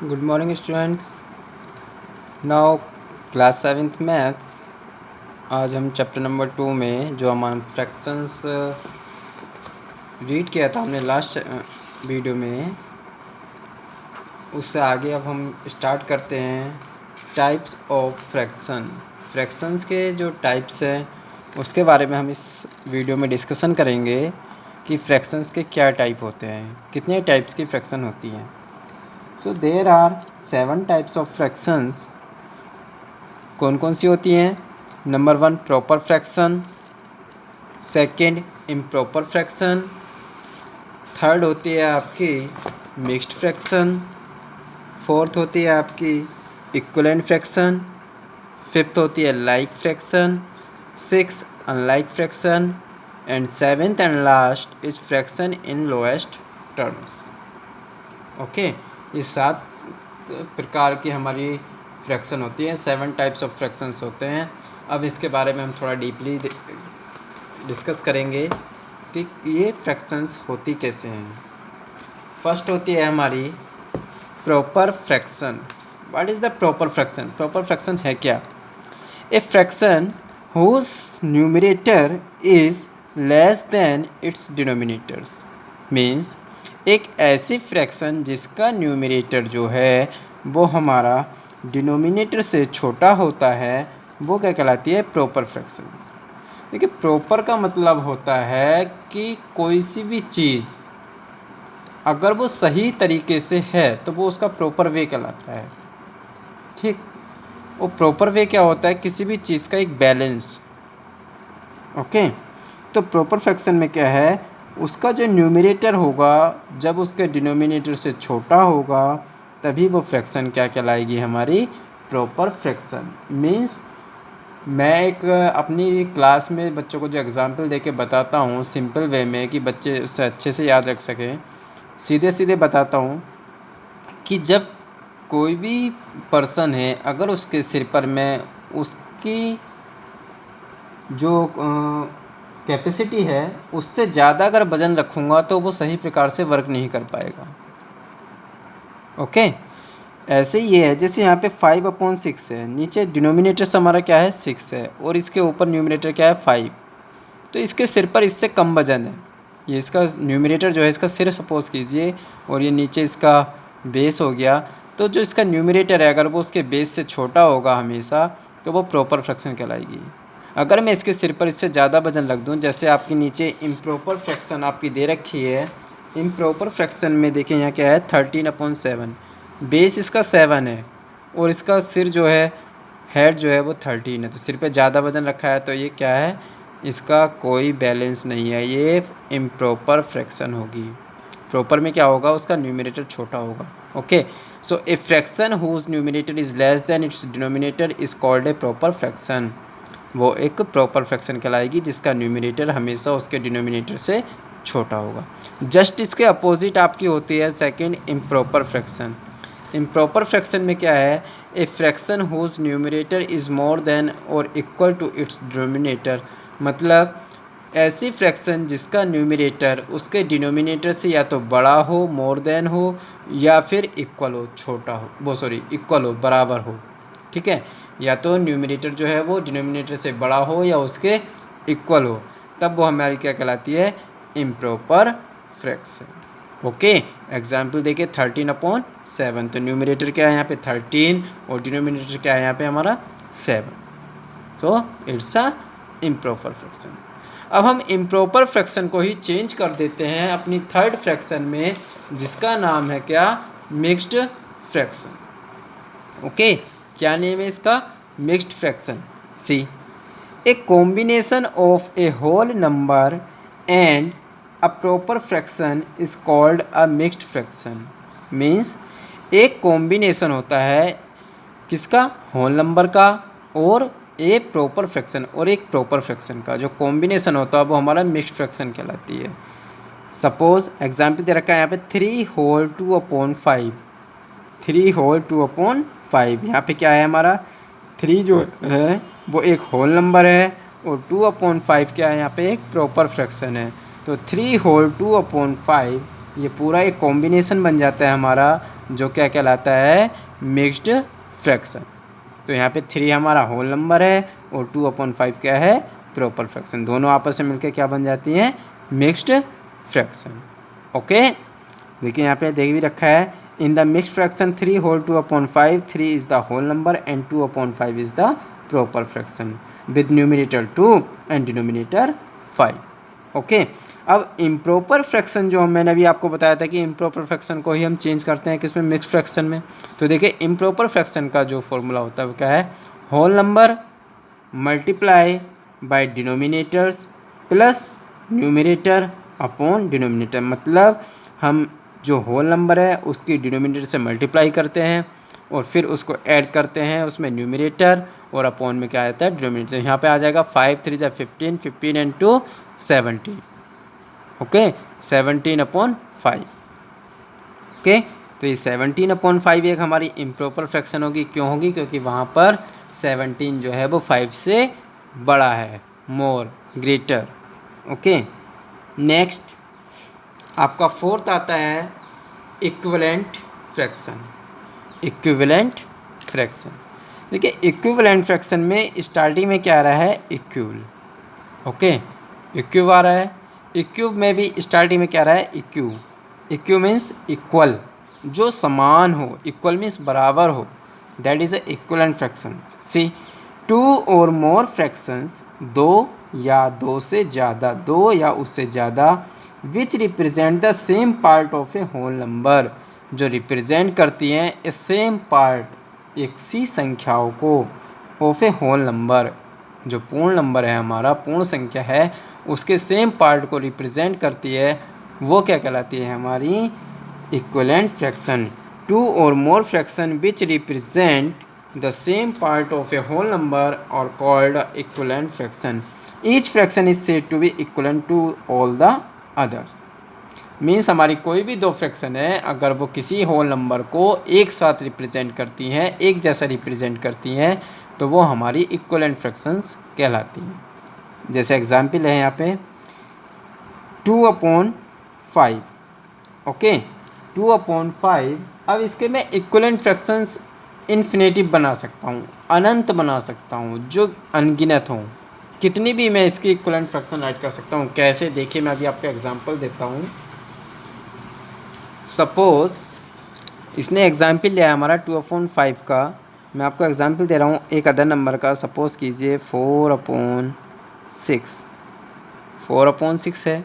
Good morning students. Now class 7th maths. आज हम chapter number 2 में जो हमारा फ्रैक्शंस रीड किया था हमने लास्ट वीडियो में, उससे आगे अब हम स्टार्ट करते हैं टाइप्स ऑफ फ्रैक्शंस के जो टाइप्स हैं उसके बारे में हम इस वीडियो में डिस्कशन करेंगे कि फ्रैक्शंस के क्या टाइप होते हैं, कितने टाइप्स की फ्रैक्शन होती हैं। So there are 7 types of fractions. कौन कौन सी होती हैं? Number 1 proper fraction, second improper fraction, third होती है आपकी मिक्स्ड फ्रैक्शन, फोर्थ होती है आपकी इक्विवेलेंट फ्रैक्शन, फिफ्थ होती है like fraction, six unlike fraction and seventh and last is fraction in lowest terms. Okay, ये 7 प्रकार की हमारी फ्रैक्शन होती है, 7 टाइप्स ऑफ फ्रैक्शंस होते हैं। अब इसके बारे में हम थोड़ा डीपली डिस्कस करेंगे कि ये फ्रैक्शंस होती कैसे हैं। फर्स्ट होती है हमारी proper fraction. What is the proper fraction? Proper fraction है क्या? A fraction whose numerator is less than its denominators means एक ऐसी फ्रैक्शन जिसका न्यूमरेटर जो है वो हमारा डिनोमिनेटर से छोटा होता है, वो क्या कहलाती है? Proper fractions. देखिए, प्रॉपर का मतलब होता है कि कोई सी भी चीज़ अगर वो सही तरीके से है तो वो उसका प्रॉपर वे कहलाता है। ठीक, वो प्रॉपर वे क्या होता है? किसी भी चीज़ का एक बैलेंस। ओके, तो प्रॉपर फ्रैक्शन में क्या है? उसका जो न्यूमरेटर होगा जब उसके डिनोमिनेटर से छोटा होगा तभी वो फ्रैक्शन क्या कहलाएगी? हमारी प्रॉपर फ्रैक्शन। मीन्स मैं एक अपनी क्लास में बच्चों को जो एग्ज़ाम्पल दे के बताता हूँ सिंपल वे में कि बच्चे उससे अच्छे से याद रख सकें, सीधे सीधे बताता हूँ कि जब कोई भी पर्सन है अगर उसके सिर पर मैं उसकी जो कैपेसिटी है उससे ज़्यादा अगर वज़न रखूँगा तो वो सही प्रकार से वर्क नहीं कर पाएगा। ओके, ऐसे ही ये है जैसे यहाँ पे 5/6 है, नीचे डिनोमिनेटर्स हमारा क्या है? 6 है और इसके ऊपर न्यूमरेटर क्या है? 5। तो इसके सिर पर इससे कम वजन है। ये इसका न्यूमरेटर जो है, इसका सिर सपोज कीजिए और ये नीचे इसका बेस हो गया, तो जो इसका न्यूमरेटर है अगर वो उसके बेस से छोटा होगा हमेशा तो वो प्रॉपर फ्रैक्शन कहलाएगी। अगर मैं इसके सिर पर इससे ज़्यादा वजन रख दूँ, जैसे आपकी नीचे इम्प्रॉपर फ्रैक्शन आपकी दे रखी है, इम्प्रॉपर फ्रैक्शन में देखें यहाँ क्या है? 13/7। बेस इसका 7 है और इसका सिर जो है, हेड जो है वो 13 है, तो सिर पे ज़्यादा वज़न रखा है तो ये क्या है? इसका कोई बैलेंस नहीं है, ये इम्प्रॉपर फ्रैक्शन होगी। प्रॉपर में क्या होगा? उसका न्यूमरेटर छोटा होगा। Okay, so a fraction whose numerator is less than its denominator is called a proper fraction. वो एक प्रॉपर फ्रैक्शन कहलाएगी जिसका न्यूमरेटर हमेशा उसके डिनोमिनेटर से छोटा होगा। जस्ट इसके अपोजिट आपकी होती है second improper fraction. Improper fraction में क्या है? A fraction whose numerator is more than और इक्वल टू इट्स डिनोमिनेटर। मतलब ऐसी फ्रैक्शन जिसका न्यूमरेटर उसके डिनोमिनेटर से या तो बड़ा हो, मोर देन हो, या फिर इक्वल हो, छोटा हो, वो सॉरी इक्वल हो, बराबर हो। ठीक है, या तो न्यूमरेटर जो है वो डिनोमिनेटर से बड़ा हो या उसके इक्वल हो, तब वो हमारी क्या कहलाती है? Improper fraction. ओके, एग्जाम्पल देखिए 13/7, तो न्यूमरेटर क्या है यहाँ पे? 13 और डिनोमिनेटर क्या है यहाँ पे? हमारा 7। So it's a improper fraction. अब हम इम्प्रॉपर फ्रैक्शन को ही चेंज कर देते हैं अपनी थर्ड फ्रैक्शन में, जिसका नाम है क्या? Mixed fraction. ओके, क्या नेम है इसका? Mixed fraction. See, a combination of a whole number and a proper fraction is called a mixed fraction. Means एक कॉम्बिनेशन होता है किसका? होल नंबर का और एक प्रॉपर फ्रैक्शन और एक प्रॉपर फ्रैक्शन का जो कॉम्बिनेशन होता है वो हमारा मिक्स्ड फ्रैक्शन कहलाती है। सपोज एग्जाम्पल दे रखा है यहाँ पे 3/2/5। 3/2/5 यहाँ पे क्या है? हमारा 3 जो है वो एक होल नंबर है और 2/5 क्या है? यहाँ पे एक प्रॉपर फ्रैक्शन है। तो 3/2/5 ये पूरा एक कॉम्बिनेशन बन जाता है हमारा, जो क्या कहलाता है, मिक्स्ड फ्रैक्शन। तो यहाँ पे 3 हमारा होल नंबर है और 2/5 क्या है, प्रॉपर फ्रैक्शन। दोनों आपस में मिलकर क्या बन जाती हैं, मिक्स्ड फ्रैक्शन। ओके, देखिए यहाँ पे देख भी रखा है, in the mixed fraction 3 whole 2/5, 3 is the whole number and 2/5 is the proper fraction with numerator 2 and denominator 5। Okay, अब इम्प्रॉपर फ्रैक्शन जो मैंने अभी आपको बताया था कि इम्प्रॉपर फ्रैक्शन को ही हम चेंज करते हैं किसमें, मिक्स फ्रैक्शन में। तो देखिए इम्प्रॉपर फ्रैक्शन का जो फॉर्मूला होता है वो क्या है, whole number multiply by denominators plus numerator upon denominator. मतलब हम जो होल नंबर है उसकी डिनोमिनेटर से मल्टीप्लाई करते हैं और फिर उसको ऐड करते हैं उसमें न्यूमिनेटर, और अपॉन में क्या आता है, डिनोमिनेटर। यहाँ पे आ जाएगा 5 3 जा 15, 15 एंड 2 17। ओके, 17/5। ओके, तो ये 17/5 एक हमारी इम्प्रॉपर फ्रैक्शन होगी। क्यों होगी, क्योंकि वहाँ पर 17 जो है वो 5 से बड़ा है, मोर, ग्रेटर। ओके, नेक्स्ट आपका फोर्थ आता है इक्विवेलेंट फ्रैक्शन। इक्विवेलेंट फ्रैक्शन, देखिए इक्विवेलेंट फ्रैक्शन में स्टार्टिंग में क्या आ रहा है, इक्यूल। ओके, इक्यूब आ रहा है। इक्यूब में भी स्टार्टिंग में क्या आ रहा है, इक्यू। इक्यू मीन्स इक्वल, जो समान हो, इक्वल मीन्स बराबर हो, that is a equivalent fraction. See, 2 or more fractions, दो या दो से ज़्यादा, दो या उससे ज़्यादा, which represent the same part of a whole number, जो रिप्रेजेंट करती हैं ए सेम पार्ट, एक सी संख्याओं को, ऑफ ए होल नंबर, जो पूर्ण नंबर है हमारा, पूर्ण संख्या है, उसके सेम पार्ट को रिप्रेजेंट करती है, वो क्या कहलाती है हमारी, equivalent fraction. 2 or more fraction which represent the same part of a whole number are called equivalent fraction. Each fraction is said to be equivalent to all the others. Means हमारी कोई भी दो फ्रैक्शन है, अगर वो किसी whole number को एक साथ रिप्रेजेंट करती हैं, एक जैसा रिप्रेजेंट करती हैं, तो वो हमारी इक्विवेलेंट फ्रैक्शंस कहलाती हैं। जैसे एग्जाम्पल है यहाँ पे 2/5। ओके, 2/5। अब इसके मैं इक्विवेलेंट फ्रैक्शंस इन्फिनेटिव बना सकता हूँ, अनंत बना सकता हूँ, जो अनगिनत हों, कितनी भी मैं इसकी इक्विवेलेंट फ्रैक्शन ऐड कर सकता हूँ। कैसे, देखिए मैं अभी आपको एग्जांपल देता हूँ। सपोज़ इसने एग्जाम्पल लिया है हमारा 2/5 का, मैं आपको एग्जाम्पल दे रहा हूँ एक अदर नंबर का। सपोज़ कीजिए 4/6। 4/6 है।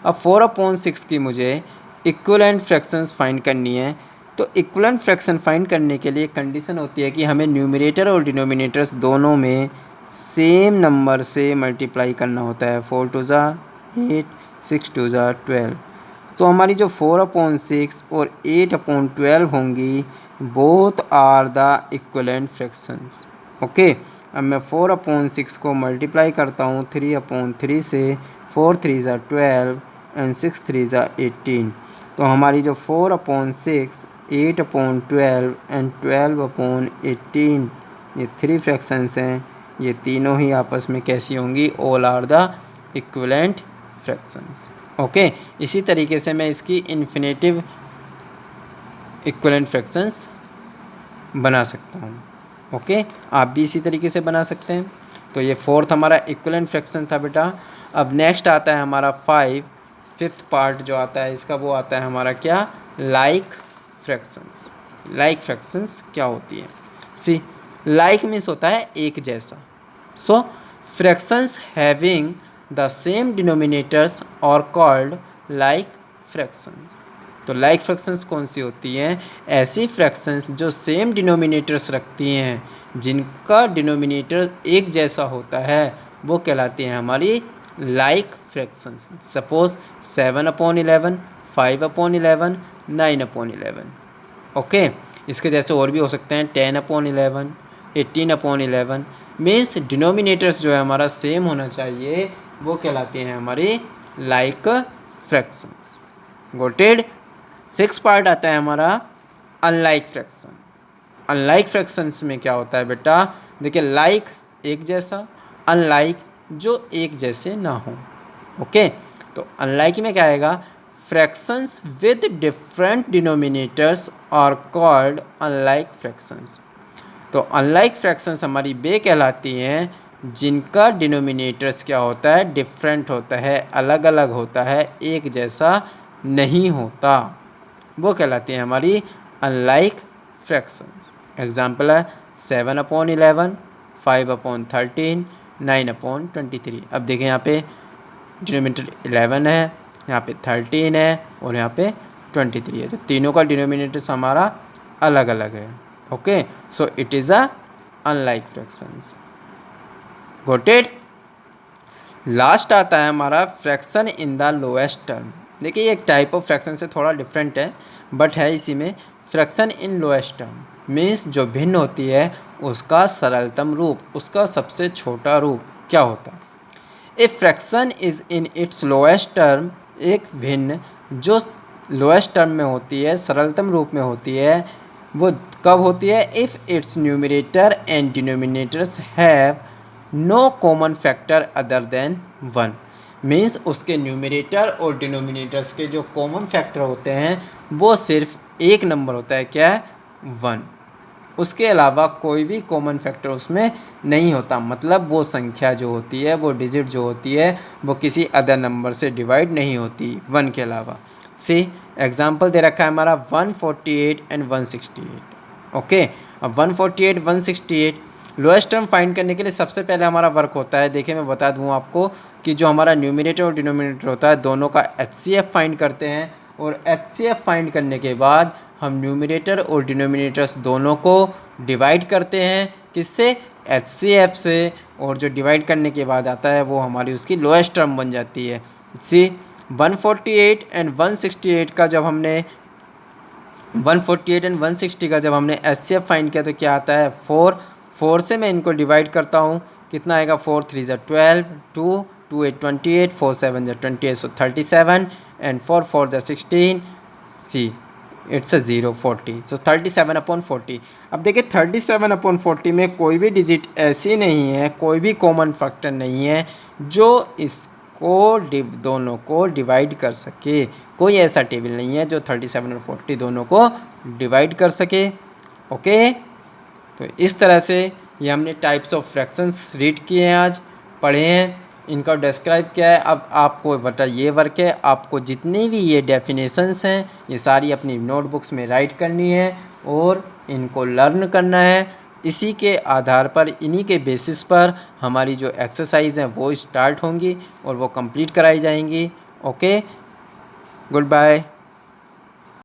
अब 4/6 की मुझे इक्विवेलेंट फ्रैक्शंस फाइंड करनी है। तो इक्विवेलेंट फ्रैक्शन फाइंड करने के लिए कंडीशन होती है कि हमें न्यूमरेटर और डिनोमिनेटर्स दोनों में सेम नंबर से मल्टीप्लाई करना होता है। 4 2 ज़ा 8, 6 2 ज़ा 12। तो हमारी जो 4/6 और 8/12 होंगी, both are the equivalent fractions. Okay, अब मैं 4/6 को मल्टीप्लाई करता हूँ 3/3 से। 4 3 ज़ा 12 एंड 6 3 ज़ा 18। तो हमारी जो 4/6, 8/12 एंड 12/18, ये 3 फ्रैक्शंस हैं, ये तीनों ही आपस में कैसी होंगी, all are the equivalent fractions. Okay, इसी तरीके से मैं इसकी इन्फिनेटिव इक्विवेलेंट फ्रैक्शंस बना सकता हूँ। ओके, आप भी इसी तरीके से बना सकते हैं। तो ये फोर्थ हमारा इक्विवेलेंट फ्रैक्शन था बेटा। अब नेक्स्ट आता है हमारा 5, फिफ्थ पार्ट जो आता है इसका, वो आता है हमारा क्या, लाइक फ्रैक्शंस। लाइक फ्रैक्शंस क्या होती है, सी, लाइक मीन्स होता है एक जैसा। So fractions having the same denominators are called like fractions. तो लाइक फ्रैक्शंस कौन सी होती हैं, ऐसी फ्रैक्शंस जो सेम डिनोमिनेटर्स रखती हैं, जिनका डिनोमिनेटर एक जैसा होता है, वो कहलाती हैं हमारी लाइक फ्रैक्शंस। सपोज 7/11, 5/11, 9/11। ओके, इसके जैसे और भी हो सकते हैं 10/11, 18/11। मीन्स डिनोमिनेटर्स जो है हमारा सेम होना चाहिए, वो कहलाते हैं हमारी लाइक फ्रैक्शंस। गोटेड। 6 पार्ट आता है हमारा अनलाइक फ्रैक्शन। अनलाइक फ्रैक्शंस में क्या होता है बेटा, देखिए लाइक एक जैसा, अनलाइक जो एक जैसे ना हो। ओके, तो अनलाइक में क्या आएगा, fractions with different denominators are called unlike fractions. तो अनलाइक फ्रैक्शंस हमारी वे कहलाती हैं जिनका डिनोमिनेटर्स क्या होता है, डिफरेंट होता है, अलग अलग होता है, एक जैसा नहीं होता, वो कहलाती हैं हमारी अनलाइक फ्रैक्शंस। एग्जाम्पल है 7/11, 5/13, 9/23। अब देखें यहाँ पे डिनोमिनेटर 11 है, यहाँ पे 13 है और यहाँ पे 23 है, तो तीनों का डिनोमिनेटर्स हमारा अलग अलग है। Okay, so it is a unlike fractions. Got it. Last आता है हमारा fraction in the lowest term. देखिए एक टाइप ऑफ फ्रैक्शन से थोड़ा डिफरेंट है बट है इसी में। Fraction in lowest term means जो भिन्न होती है उसका सरलतम रूप, उसका सबसे छोटा रूप क्या होता है। A fraction is in its lowest term, एक भिन्न जो लोएस्ट टर्म में होती है, सरलतम रूप में होती है, वो कब होती है, if its numerator and denominators have no common factor other than 1। Means उसके न्यूमरेटर और डिनोमिनेटर्स के जो कॉमन फैक्टर होते हैं वो सिर्फ एक नंबर होता है, क्या है, 1। उसके अलावा कोई भी कॉमन फैक्टर उसमें नहीं होता, मतलब वो संख्या जो होती है, वो डिजिट जो होती है, वो किसी अदर नंबर से डिवाइड नहीं होती 1 के अलावा। सी एग्जाम्पल दे रखा है हमारा 148 एंड 168। ओके, अब 148 168 लोएस्ट टर्म फाइंड करने के लिए सबसे पहले हमारा वर्क होता है, देखिए मैं बता दूं आपको कि जो हमारा न्यूमरेटर और डिनोमिनेटर होता है दोनों का HCF फाइंड करते हैं, और HCF फाइंड करने के बाद हम न्यूमरेटर और डिनोमिनेटर्स दोनों को डिवाइड करते हैं, किससे, HCF से, और जो डिवाइड करने के बाद आता है वो हमारी उसकी लोएस्ट टर्म बन जाती है। सी 148 एंड 168 का जब हमने 148 एंड 160 का जब हमने HCF फाइंड किया तो क्या आता है, 4 से मैं इनको डिवाइड करता हूँ, कितना आएगा, 4 3 ज़ा 12, 2 8 28, 4 7 ज़ा 28, सो 37 एंड 4 4 ज़ा 16। सी इट्स अ 0 40, सो 37/40। अब देखिए 37/40 में कोई भी डिजिट ऐसी नहीं है, कोई भी कॉमन फैक्टर नहीं है जो इसको दोनों को डिवाइड कर सके। कोई ऐसा टेबल नहीं है जो 37 और 40 दोनों को डिवाइड कर सके। ओके, तो इस तरह से ये हमने टाइप्स ऑफ फ्रैक्शंस रीड किए हैं, आज पढ़े हैं, इनका डिस्क्राइब किया है। अब आपको बता ये वर्क है, आपको जितनी भी ये डेफिनेशंस हैं ये सारी अपनी नोटबुक्स में राइट करनी है और इनको लर्न करना है। इसी के आधार पर, इन्हीं के बेसिस पर हमारी जो एक्सरसाइज हैं वो स्टार्ट होंगी और वो कंप्लीट कराई जाएंगी। Okay, good bye.